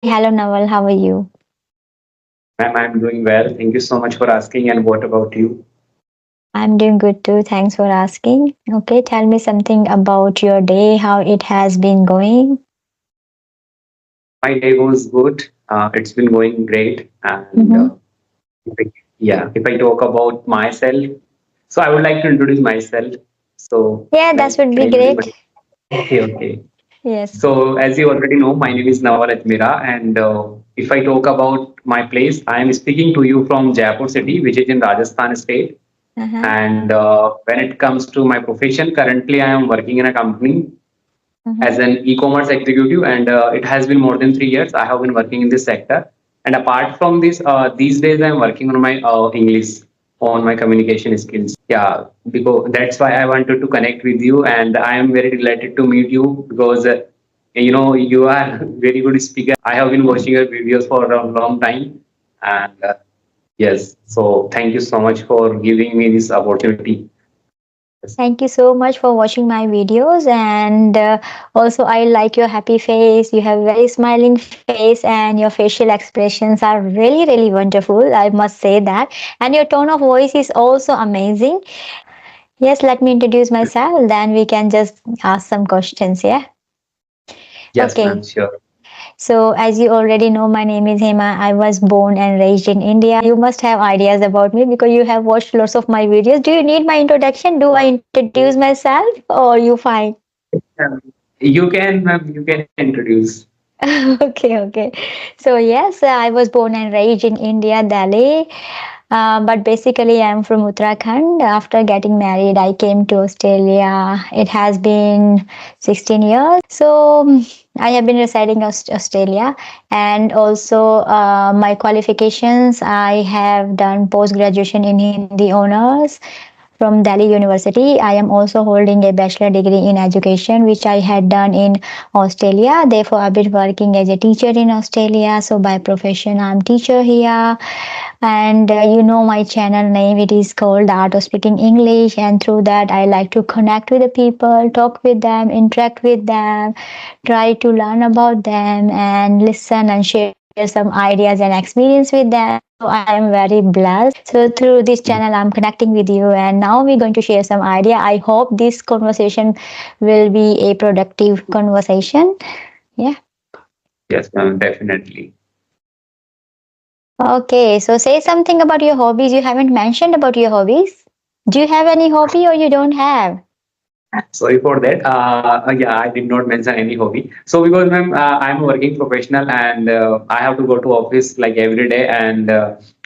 Hello, Nawal. How are you? Ma'am, I'm doing well. Thank you so much for asking. And what about you? I'm doing good too. Thanks for asking. Okay, tell me something about your day, how it has been going. My day was good. It's been going great. And Mm-hmm. if I, yeah, if I talk about myself, so I would like to introduce myself. So, Yeah, that like, would be great. everybody. Okay, okay. Yes. So, as you already know, my name is Nawal Ajmera. And if I talk about my place, I am speaking to you from Jaipur city, which is in Rajasthan state. Uh-huh. And when it comes to my profession, currently I am working in a company Mm-hmm. as an e-commerce executive, and it has been more than 3 years I have been working in this sector. And apart from this, these days I'm working on my English, on my communication skills. Yeah, because that's why I wanted to connect with you, and I am very delighted to meet you because you are very good speaker. I have been watching your videos for a long time, and yes, so thank you so much for giving me this opportunity. Yes. Thank you so much for watching my videos, and also I like your happy face. You have very smiling face, and your facial expressions are really, really wonderful. I must say that, and your tone of voice is also amazing. Yes, let me introduce myself. Then we can just ask some questions. Yeah. Yes, ma'am, Okay. sure. So, as you already know, my name is Hema. I was born and raised in India. You must have ideas about me because you have watched lots of my videos. Do you need my introduction? Do I introduce myself or you fine? Um, you can, ma'am, you can introduce. Okay, okay. So, yes, I was born and raised in India, Delhi. But basically, I'm from Uttarakhand. After getting married, I came to Australia. It has been 16 years. So, I have been residing in Australia, and also my qualifications. I have done post graduation in Hindi honors from Delhi University. I am also holding a bachelor degree in education, which I had done in Australia. Therefore, I've been working as a teacher in Australia. So by profession, I'm teacher here. And you know my channel name. It is called The Art of Speaking English. And through that, I like to connect with the people, talk with them, interact with them, try to learn about them, and listen and share some ideas and experience with them. So I am very blessed. So through this channel, I'm connecting with you, and now we're going to share some idea. I hope this conversation will be a productive conversation. Yeah. Yes, ma'am, definitely. Okay. So say something about your hobbies. You haven't mentioned about your hobbies. Do you have any hobby or you don't have? Sorry for that. Yeah, I did not mention any hobby. So because ma'am, I'm a working professional, and I have to go to office like every day, and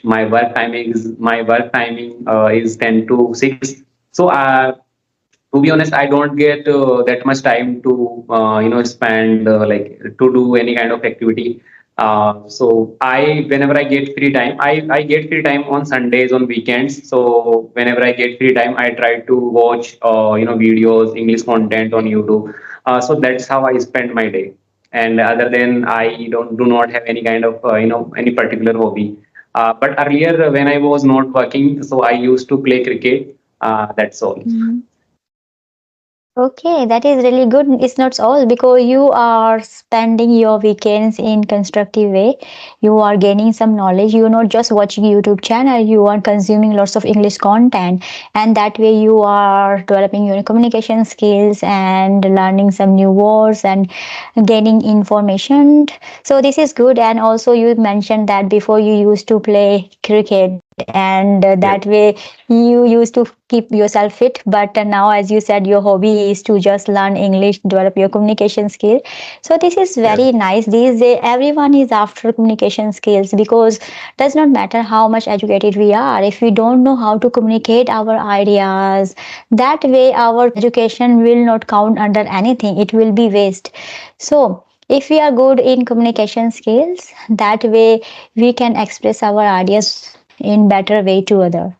my work timing is 10 to 6. So to be honest, I don't get that much time to spend like to do any kind of activity. So I whenever I get free time, I get free time on Sundays, on weekends. So whenever I get free time, I try to watch videos, English content on YouTube. So that's how I spend my day. And other than, I don't do not have any kind of any particular hobby. But earlier when I was not working, so I used to play cricket. That's all. Mhm. Okay, that is really good. It's not all because you are spending your weekends in constructive way. You are gaining some knowledge. You're not just watching YouTube channel. You are consuming lots of English content, and that way you are developing your communication skills and learning some new words and gaining information. So this is good. And also you mentioned that before you used to play cricket, and that Yes. way you used to keep yourself fit. But now, as you said, your hobby is to just learn English, develop your communication skill. So this is Yes. very nice. These days everyone is after communication skills because does not matter how much educated we are, if we don't know how to communicate our ideas, that way our education will not count under anything. It will be waste. So if we are good in communication skills, that way we can express our ideas in better way to other.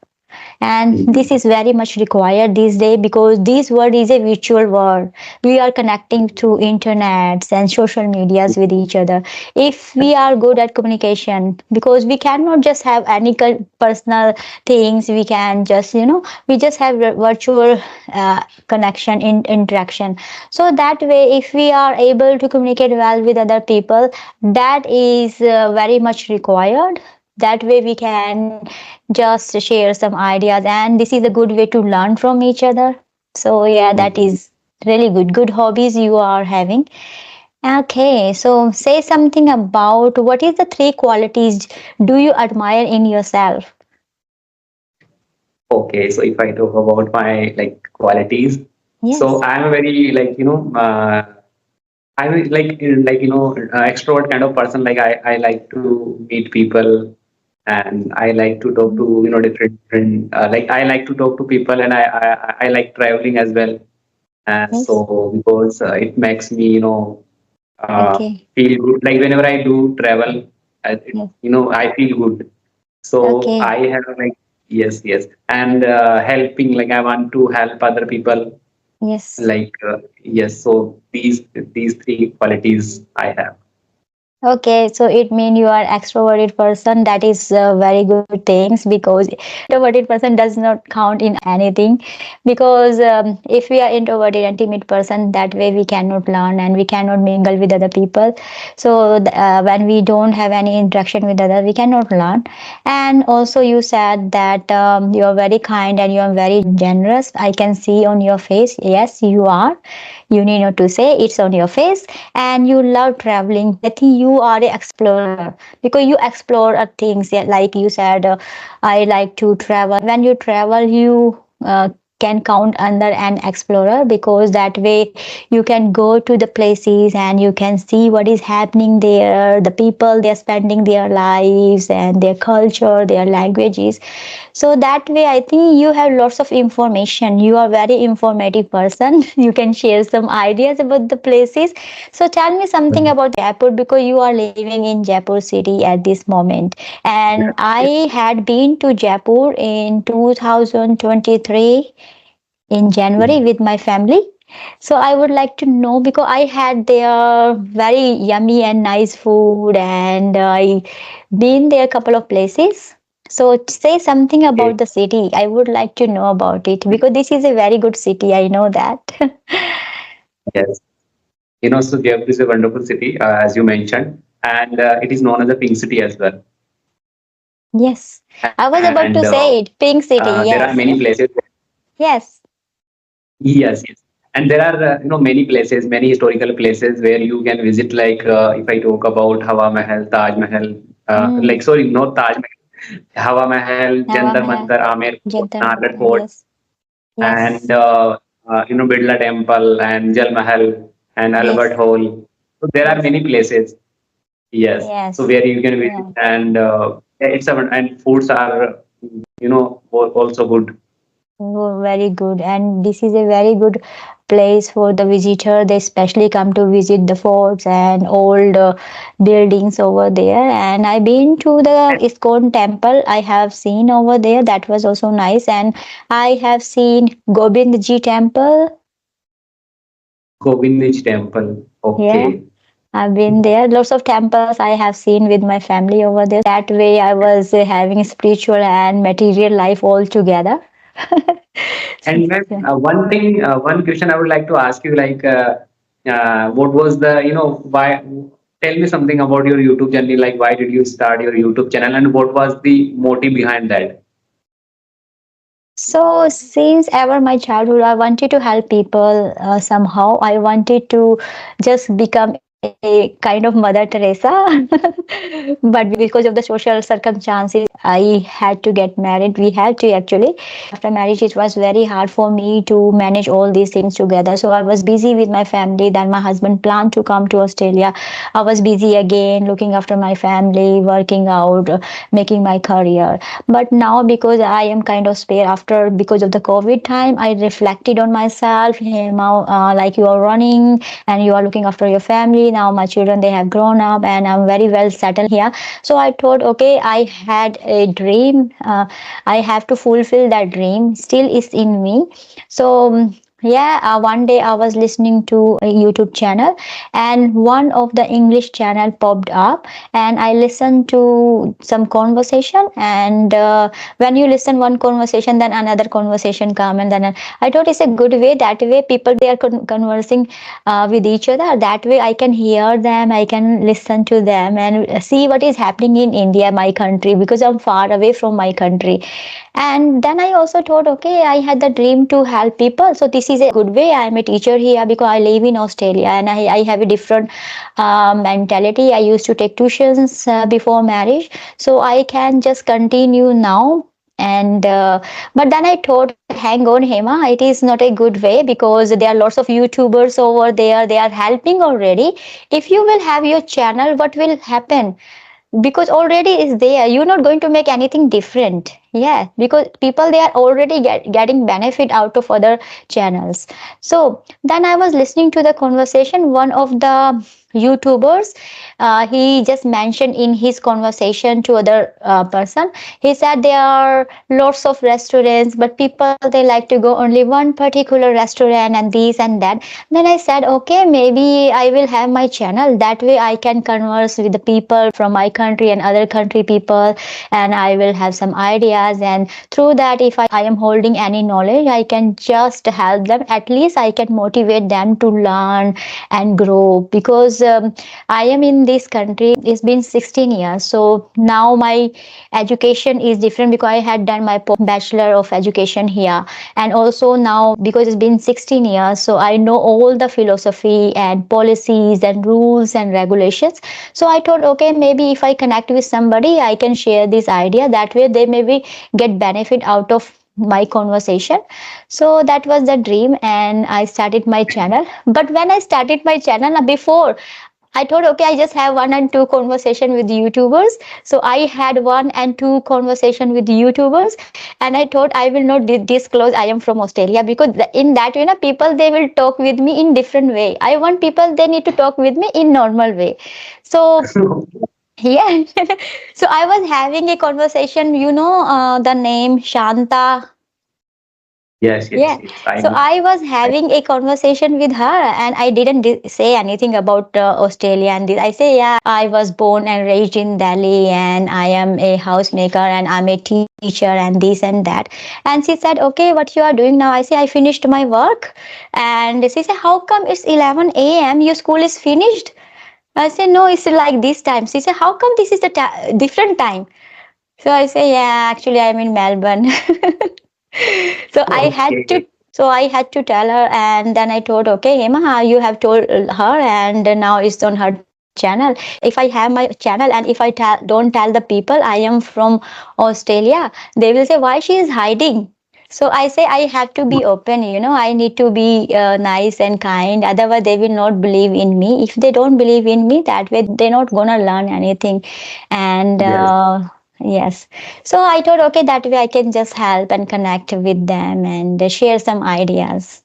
And this is very much required these days because this world is a virtual world. We are connecting through internets and social medias with each other. If we are good at communication, because we cannot just have any personal things, we can just, we just have virtual connection in interaction. So that way, if we are able to communicate well with other people, that is very much required. That way we can just share some ideas, and this is a good way to learn from each other. So yeah, that is really good hobbies you are having. Okay, so say something about what is the three qualities do you admire in yourself? Okay, so if I talk about my like qualities, so Yes. I'm a very like I'm extrovert kind of person. Like I like to meet people, and I like to talk to different like I like to talk to people, and I like traveling as well. And Yes. so because it makes me Okay. feel good. Like whenever I do travel, Yes. I feel good. So Okay. I have like yes, and helping. Like I want to help other people. Yes. Like yes, so these three qualities I have. Okay, so it means you are extroverted person. That is very good things because introverted person does not count in anything. Because if we are introverted and timid person, that way we cannot learn and we cannot mingle with other people. So when we don't have any interaction with other, we cannot learn. And also you said that you are very kind and you are very generous. I can see on your face. Yes, you are. You need not to say, it's on your face. And you love traveling. I think you are an explorer because you explore things. Yeah, like you said, I like to travel. When you travel, you can count under an explorer because that way you can go to the places and you can see what is happening there, the people they're spending their lives and their culture, their languages. So that way I think you have lots of information. You are very informative person. You can share some ideas about the places. So tell me something about Jaipur because you are living in Jaipur city at this moment. And I had been to Jaipur in 2023 in January with my family. So I would like to know because I had their very yummy and nice food, and I been there a couple of places. So say something Okay. about the city. I would like to know about it because this is a very good city. I know that. Yes. So Jaipur is a wonderful city, as you mentioned, and it is known as a pink city as well. Yes, I was And about to say it. Pink City. there are many Yes, places. yes. Yes. And there are many places, many historical places where you can visit. Like if I talk about Hawa Mahal, Taj Mahal, Mm, like sorry, not Taj Mahal, Hawa Mahal, Hawa Jantar Mahal, Mantar, Amer Fort, Jantar Nagar Mantar. Fort, Yes, and yes, Birla Temple and Jal Mahal and Albert yes, Hall. So there are yes, many places. Yes. So yes. where you can visit, Yeah. and and foods are also good. Oh, very good. And this is a very good place for the visitor. They especially come to visit the forts and old buildings over there. And I've been to the ISKCON temple. I have seen over there. That was also nice. And I have seen Gobindji temple. Govindji Temple. Yeah. Okay. I've been there. Lots of temples I have seen with my family over there. That way I was having spiritual and material life all together. So, And ma'am, one question I would like to ask you, like, what was why? Tell me something about your YouTube journey. Like, why did you start your YouTube channel, and what was the motive behind that? so since ever my childhood, I wanted to help people somehow. I wanted to just become a kind of Mother Teresa. But because of the social circumstances, I had to get married. We had to actually. After marriage, it was very hard for me to manage all these things together. So I was busy with my family. Then my husband planned to come to Australia. I was busy again looking after my family, working out, making my career. But now because I am kind of spare after because of the COVID time, I reflected on myself. Hey, now, like you are running and you are looking after your family. now my children, they have grown up and I'm very well settled here. So I thought, okay, I had a dream. I have to fulfill that dream. Still is in me. So yeah, one day I was listening to a YouTube channel, and one of the English channel popped up, and I listened to some conversation. And when you listen one conversation, then another conversation come, and then I thought it's a good way. That way, people they are conversing with each other. That way, I can hear them, I can listen to them, and see what is happening in India, my country, because I'm far away from my country. And then I also thought, okay, I had the dream to help people, so this is a good way. I'm a teacher here because I live in Australia, and I have a different mentality. I used to take tuitions before marriage, so I can just continue now. And but then I thought, hang on, Hema, it is not a good way, because there are lots of YouTubers over there, they are helping already. If you will have your channel, what will happen? Because already is there, you're not going to make anything different. Yeah, because people they are already getting benefit out of other channels. So then I was listening to the conversation. One of the YouTubers, he just mentioned in his conversation to other person, he said there are lots of restaurants, but people they like to go only one particular restaurant and this and that. Then I said, okay, maybe I will have my channel. That way I can converse with the people from my country and other country people, and I will have some ideas. And through that, if I am holding any knowledge, I can just help them. At least I can motivate them to learn and grow. Because I am in this country, it's been 16 years. So now my education is different, because I had done my bachelor of education here. And also now, because it's been 16 years, so I know all the philosophy and policies and rules and regulations. So I thought, okay, maybe if I connect with somebody, I can share this idea. That way they maybe get benefit out of my conversation. So that was the dream, and I started my channel. But when I started my channel, before I thought, okay, I just have one and two conversation with YouTubers. So I had one and two conversation with YouTubers, and I thought I will not disclose I am from Australia, because in that, people they will talk with me in different way. I want people they need to talk with me in normal way. So yeah, so I was having a conversation. The name Shanta. Yes, yes, Yeah. yes. I So know. I was I, having a conversation with her, and I didn't say anything about Australia and this. I say, yeah, I was born and raised in Delhi, and I am a housemaker, and I'm a teacher, and this and that. And she said, okay, what you are doing now? I say, I finished my work. And she said, how come it's 11 a.m.? Your school is finished? I say, no, it's like this time. She said, how come this is the different time? So I say, yeah, actually, I'm in Melbourne. So I had okay. to tell her. And then I told, okay, Hema, you have told her, and now it's on her channel. If I have my channel, and if I don't tell the people I am from Australia, they will say why she is hiding. So I say I have to be open, I need to be nice and kind. Otherwise, they will not believe in me. If they don't believe in me, that way they're not gonna learn anything. And Yes, yes, so I thought, okay, that way I can just help and connect with them and share some ideas.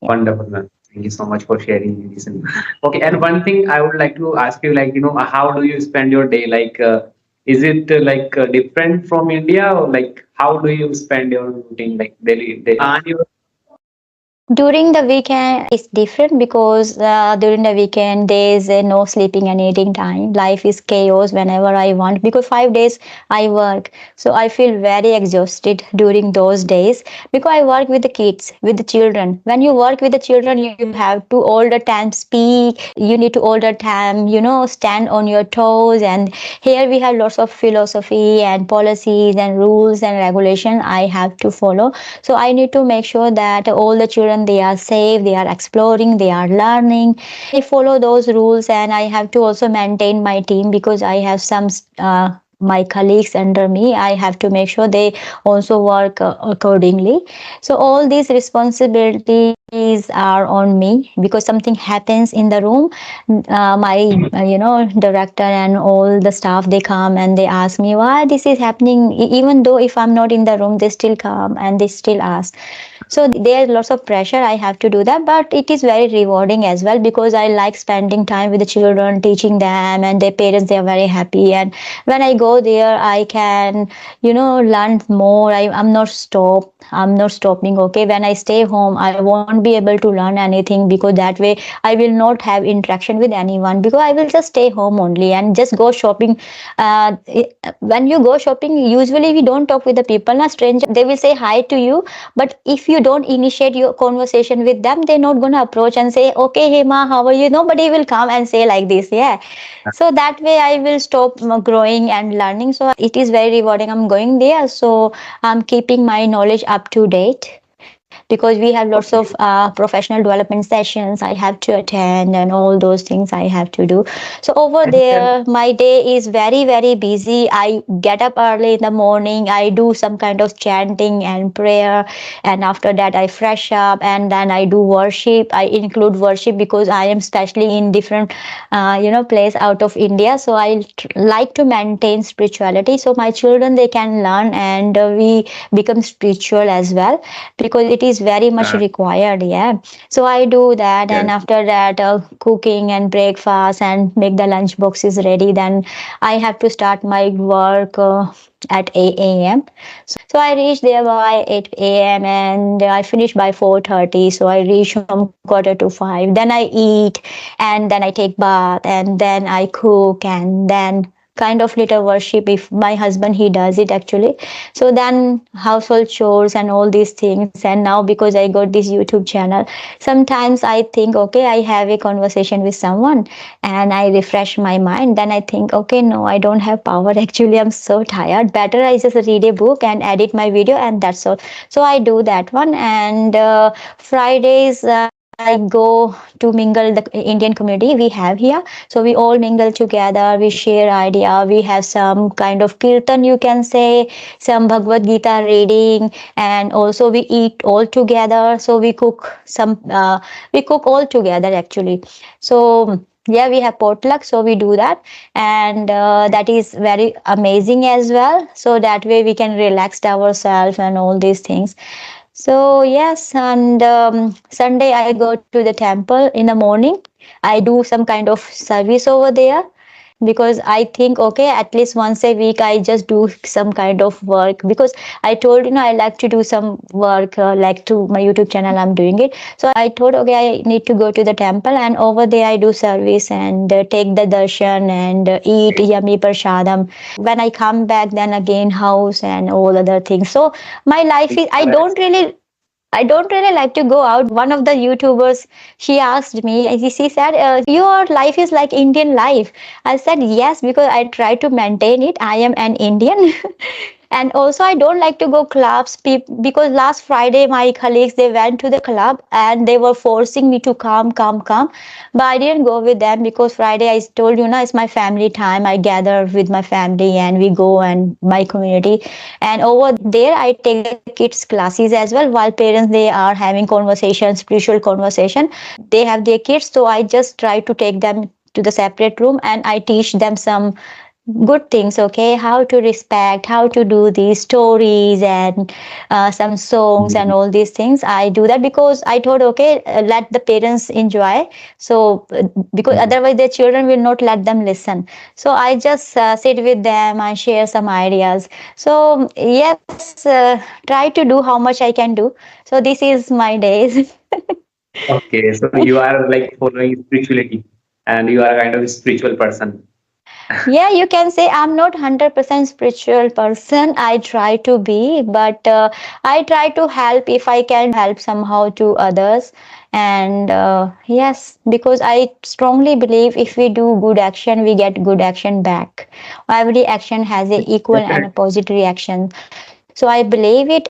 Yeah. wonderful, ma'am. Thank you so much for sharing this. Okay, and one thing I would like to ask you, like, how do you spend your day? Like, is it different from India, or like how do you spend your routine, like daily, day? Your During the weekend, it's different, because during the weekend, there's no sleeping and eating time. Life is chaos whenever I want, because 5 days I work. So I feel very exhausted during those days, because I work with the kids, with the children. When you work with the children, you have to all the time speak. You need to all the time, stand on your toes. And here we have lots of philosophy and policies and rules and regulation I have to follow. So I need to make sure that all the children they are safe, they are exploring, they are learning. I follow those rules, and I have to also maintain my team, because I have some my colleagues under me. I have to make sure they also work accordingly. So all these responsibility eyes are on me because something happens in the room. My director and all the staff, they come and they ask me why this is happening. Even though if I'm not in the room, they still come and they still ask. So there's lots of pressure, I have to do that, but it is very rewarding as well because I like spending time with the children, teaching them, and their parents, they are very happy. And when I go there, I can learn more. I'm not stopping. Okay, when I stay home, I won't be able to learn anything because that way I will not have interaction with anyone because I will just stay home only and just go shopping. When you go shopping, usually we don't talk with the people. Na stranger, they will say hi to you, but if you don't initiate your conversation with them, they're not gonna approach and say, "Okay, hey ma, how are you?" Nobody will come and say like this. Yeah, so that way I will stop growing and learning. So it is very rewarding. I'm going there, so I'm keeping my knowledge up to date because we have lots of Okay. professional development sessions I have to attend and all those things I have to do. So over And you can, there, my day is very, very busy. I get up early in the morning, I do some kind of chanting and prayer, and after that, I fresh up and then I do worship. I include worship because I am especially in different, place out of India. So I like to maintain spirituality. So my children, they can learn and we become spiritual as well because it is very much required. Yeah, so I do that, and yes, after that, cooking and breakfast and make the lunch boxes ready. Then I have to start my work at 8 a.m. So I reach there by 8 a.m. and I finish by 4:30. So I reach home quarter to 5. Then I eat and then I take bath and then I cook and then kind of little worship if my husband he does it actually. So then household chores and all these things. And now because I got this YouTube channel, sometimes I think, okay, I have a conversation with someone and I refresh my mind. Then I think, okay, no, I don't have power. Actually, I'm so tired. Better I just read a book and edit my video, and that's all. So I do that one. And Fridays, I go to mingle the Indian community we have here. So we all mingle together, we share idea, we have some kind of kirtan, you can say, some Bhagavad Gita reading, and also we eat all together. So we cook all together actually. So yeah, we have potluck, so we do that, and that is very amazing as well. So that way we can relax ourselves and all these things. So yes, and Sunday I go to the temple in the morning. I do some kind of service over there because I think, okay, at least once a week I just do some kind of work because I told I like to do some work like to my YouTube channel I'm doing it. So I thought, okay, I need to go to the temple, and over there I do service and take the darshan and eat yummy prashadam. When I come back, then again house and all other things. So my life is, I don't really like to go out. One of the YouTubers, she asked me, she said, your life is like Indian life. I said, yes, because I try to maintain it. I am an Indian. And also, I don't like to go clubs because last Friday, my colleagues, they went to the club and they were forcing me to come. But I didn't go with them because Friday, I told it's my family time. I gather with my family and we go and my community. And over there, I take the kids' classes as well while parents, they are having conversation, spiritual conversation. They have their kids. So I just try to take them to the separate room and I teach them some good things, okay, how to respect, how to do these stories and some songs and all these things. I do that because I thought, okay, let the parents enjoy. So because otherwise their children will not let them listen. So I just sit with them and share some ideas. So yes, try to do how much I can do. So this is my days. okay. So you are like following spirituality, and you are kind of a spiritual person. Yeah, you can say I'm not 100% spiritual person. I try to be, but I try to help if I can help somehow to others. And yes, because I strongly believe if we do good action, we get good action back. Every action has a equal and a Definitely. positive reaction. So I believe it.